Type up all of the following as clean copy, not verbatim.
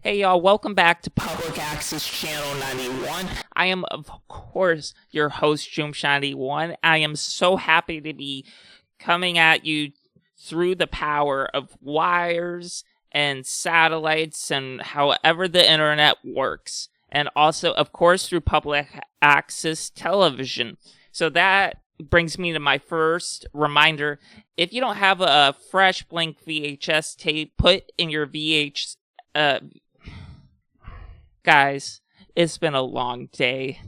Hey y'all, welcome back to Public Access Channel 91. I am, of course, your host, Joom91. I am so happy to be coming at you through the power of wires and satellites and however the internet works. And also, of course, through public access television. So that brings me to my first reminder. If you don't have a fresh blank VHS tape, put in your Guys, it's been a long day.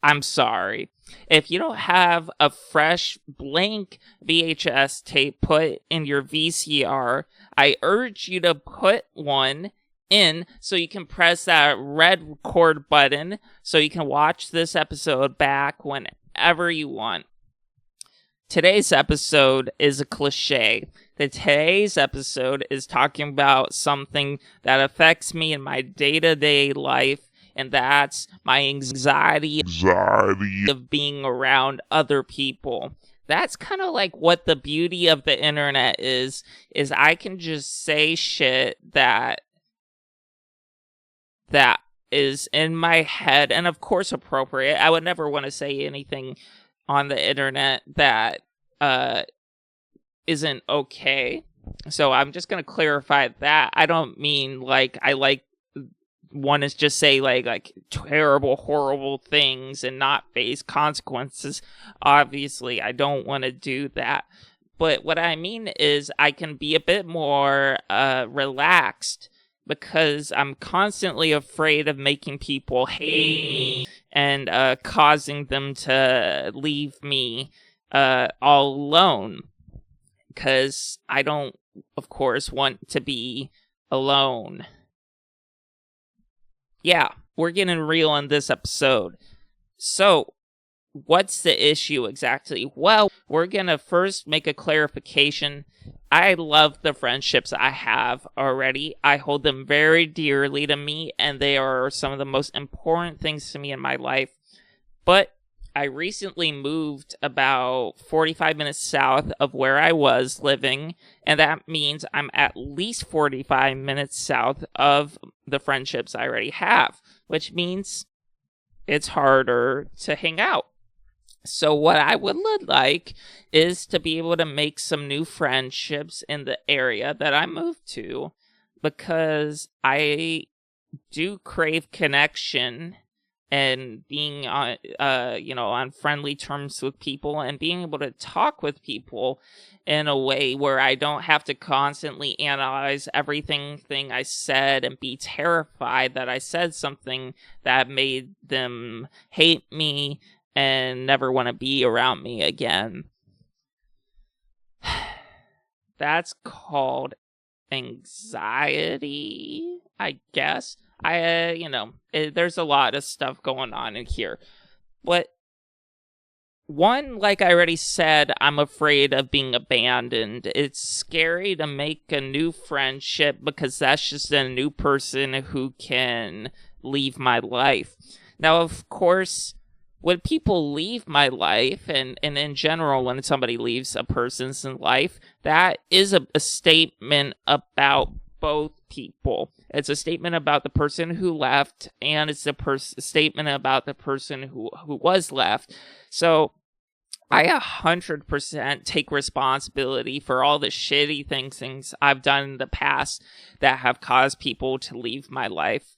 I'm sorry. If you don't have a fresh blank VHS tape put in your VCR, I urge you to put one in so you can press that red record button so you can watch this episode back whenever you want. Today's episode is a cliche. Today's episode is talking about something that affects me in my day-to-day life, and that's my anxiety of being around other people. That's kind of like what the beauty of the internet is I can just say shit that is in my head, and of course appropriate. I would never want to say anything on the internet that isn't okay. So I'm just going to clarify that. I don't mean like I want to just say like terrible, horrible things and not face consequences. Obviously, I don't want to do that. But what I mean is I can be a bit more relaxed because I'm constantly afraid of making people hate me and causing them to leave me all alone, because I don't, of course, want to be alone. Yeah, we're getting real in this episode. So, what's the issue exactly? Well, we're gonna first make a clarification. I love the friendships I have already. I hold them very dearly to me, and they are some of the most important things to me in my life. But I recently moved about 45 minutes south of where I was living, and that means I'm at least 45 minutes south of the friendships I already have, which means it's harder to hang out. So what I would like is to be able to make some new friendships in the area that I moved to, because I do crave connection and being on, on friendly terms with people and being able to talk with people in a way where I don't have to constantly analyze everything I said and be terrified that I said something that made them hate me and never want to be around me again. That's called anxiety, I guess. There's a lot of stuff going on in here. But one, like I already said, I'm afraid of being abandoned. It's scary to make a new friendship because that's just a new person who can leave my life. Now, of course, when people leave my life, and in general, when somebody leaves a person's life, that is a statement about both people. It's a statement about the person who left, and it's a statement about the person who was left. So I 100% take responsibility for all the shitty things I've done in the past that have caused people to leave my life.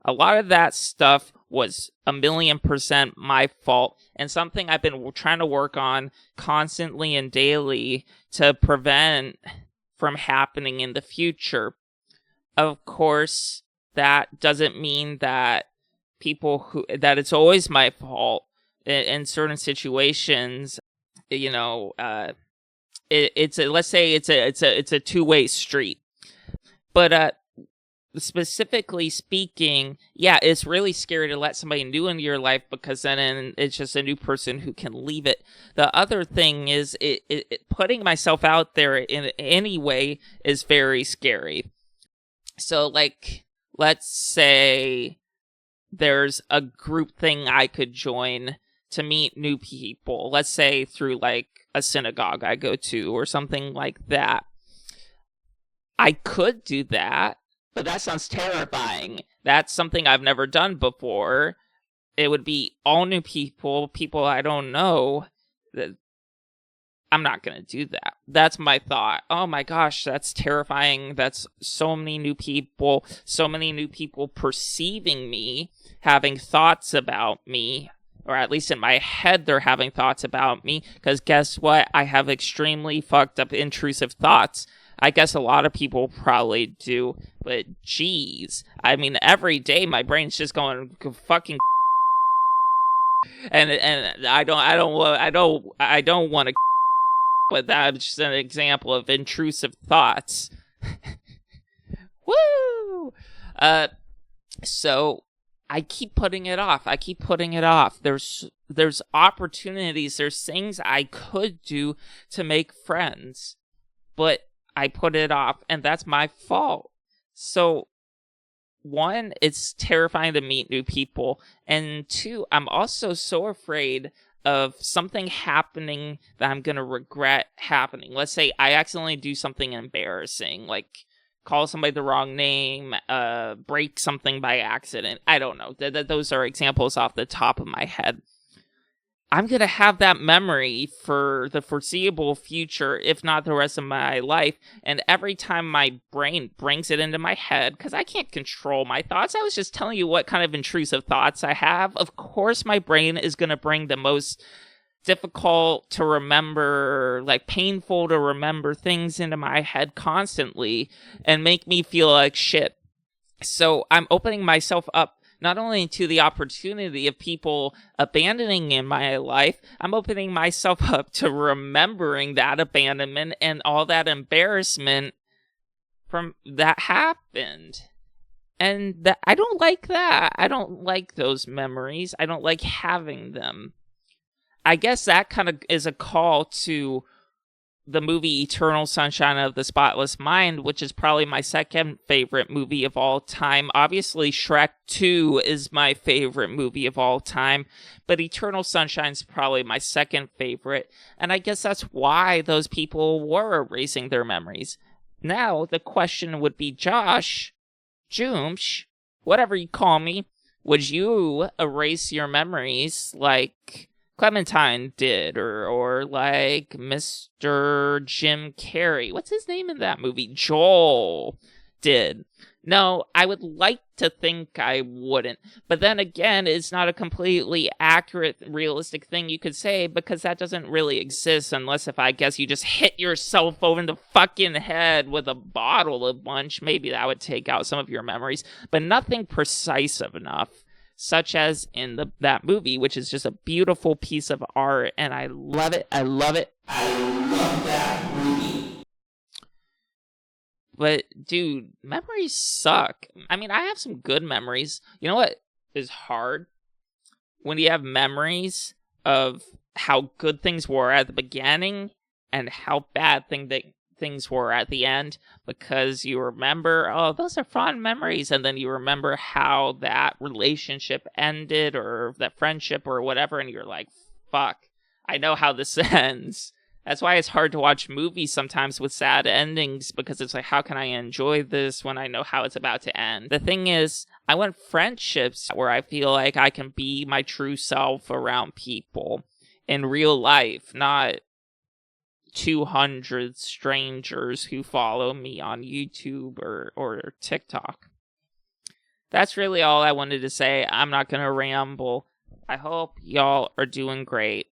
A lot of that stuff was 1,000,000% my fault, and something I've been trying to work on constantly and daily to prevent from happening in the future. Of course, that doesn't mean that that it's always my fault. In certain situations, let's say it's a two-way street. But specifically speaking, yeah, it's really scary to let somebody new into your life because then it's just a new person who can leave it. The other thing is putting myself out there in any way is very scary. So, like, let's say there's a group thing I could join to meet new people. Let's say through, like, a synagogue I go to or something like that. I could do that, But that sounds terrifying. That's something I've never done before. It would be all new people, people I don't know. I'm not going to do that. That's my thought. Oh my gosh, that's terrifying. That's so many new people perceiving me, having thoughts about me, or at least in my head, they're having thoughts about me. Because guess what? I have extremely fucked up, intrusive thoughts. I guess a lot of people probably do, but geez. I mean, every day my brain's just going fucking. And I don't want to. But that's just an example of intrusive thoughts. Woo! So I keep putting it off. There's opportunities. There's things I could do to make friends, but I put it off, and that's my fault. So, one, it's terrifying to meet new people, and two, I'm also so afraid of something happening that I'm going to regret happening. Let's say I accidentally do something embarrassing, like call somebody the wrong name, break something by accident. I don't know. Those are examples off the top of my head. I'm going to have that memory for the foreseeable future, if not the rest of my life. And every time my brain brings it into my head, because I can't control my thoughts. I was just telling you what kind of intrusive thoughts I have. Of course, my brain is going to bring the most difficult to remember, like painful to remember things into my head constantly and make me feel like shit. So I'm opening myself up not only to the opportunity of people abandoning in my life, I'm opening myself up to remembering that abandonment and all that embarrassment from that happened. And I don't like that. I don't like those memories. I don't like having them. I guess that kind of is a call to the movie Eternal Sunshine of the Spotless Mind, which is probably my second favorite movie of all time. Obviously, Shrek 2 is my favorite movie of all time, but Eternal Sunshine is probably my second favorite, and I guess that's why those people were erasing their memories. Now, the question would be, Josh, Joomsh, whatever you call me, would you erase your memories like Clementine did, or like Mr. Jim Carrey? What's his name in that movie? Joel did. No, I would like to think I wouldn't. But then again, it's not a completely accurate, realistic thing you could say, because that doesn't really exist unless if I guess you just hit yourself over the fucking head with a bottle a bunch. Maybe that would take out some of your memories, but nothing precise enough. Such as in that movie, which is just a beautiful piece of art, and I love it. I love that movie. But, dude, memories suck. I mean, I have some good memories. You know what is hard? When you have memories of how good things were at the beginning and how bad things were at the end, because you remember, oh, those are fond memories, and then you remember how that relationship ended or that friendship or whatever, and you're like, fuck, I know how this ends. That's why it's hard to watch movies sometimes with sad endings, because it's like, how can I enjoy this when I know how it's about to end? The thing is, I want friendships where I feel like I can be my true self around people in real life, not 200 strangers who follow me on YouTube or TikTok. That's really all I wanted to say. I'm not going to ramble. I hope y'all are doing great.